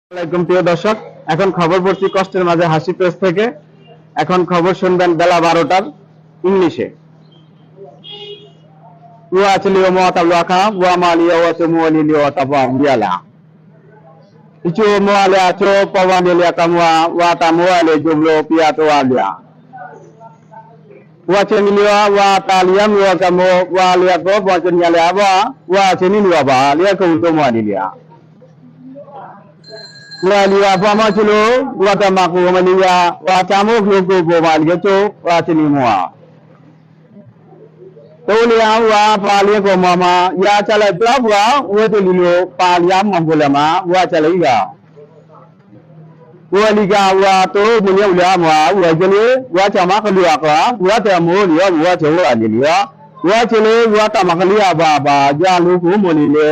আসসালামাইকুম প্রিয় দর্শক, এখন খবর পড়ছি কষ্টের মাঝে হাসি প্রেস থেকে। এখন খবর শুনবেন বেলা 12টার ইংলিশে। ওয়া আচলিও মুআতালাকা ওয়া মালিয়া ওয়া তুমুলিলিও তাবামিয়ালা ইচু মুআলা আচো পাওয়ানিলিয়া কামওয়া ওয়া তামুয়ালে জুমলো পিয়াতো আলিয়া ওয়া চেনিলিয়া ওয়া তালিয়াম ওয়া কামো ওয়া লিয়াকো ওয়া চেনিয়ালা ওয়া চেনিলিয়া বা লিয়াকো তুমুয়ালিলিয়া Walia pama chulo wata maku malia wata mo kluku bomal geto watini moa tolia wa palia ko mama ya chala blabwa wote lilo palia mambulama wa chala iga waliga wa to munya ulama wa jele wa chama khliya ka wa ta mo liya wa chawa aliya wa chele wa ta makhliya ba ja lu ko molile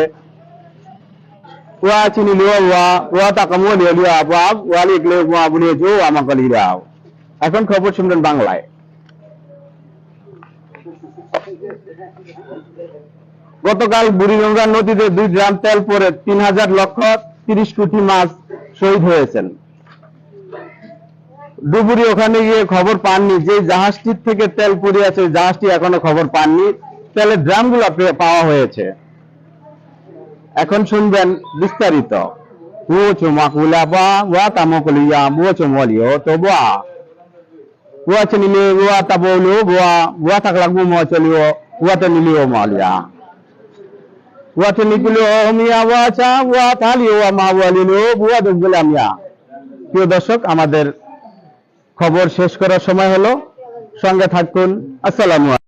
ওয়া চিনি ওয়া তাকামো লিয়া আবাব ওয়ালিক লে ওয়া বুনে জো আমাকালিরাও। এখন খবর শুনবেন বাংলায়। গতকাল বুড়িগঙ্গা নদীতে 2 ড্রাম তেল পড়ে 3,000 লক্ষ 30 কোটি মাছ শহীদ হয়েছেন। ডুবুরি ওখানে গিয়ে খবর পাননি যে জাহাজটির থেকে তেল পড়ে আছে, জাহাজটি এখনো খবর পাননি। তেলের ড্রামগুলো পাওয়া হয়েছে। এখন শুনবেন বিস্তারিত। ওচো মাকুলাবা ওয়া তামকলিয়া ওচো মলিও তোবা ওয়া চনিলে ওয়া তাবলো ওয়া তাকলাগু মচলিও ওয়া তনিলিও মালিয়া ওয়া তনিকুলো মিয়া ওয়াচা ওয়া তালিও মাওয়ালিলো ওয়া দুগলামিয়া। প্রিয় দর্শক, আমাদের খবর শেষ করার সময় হলো। সঙ্গে থাকুন। আসসালামু আলাইকুম।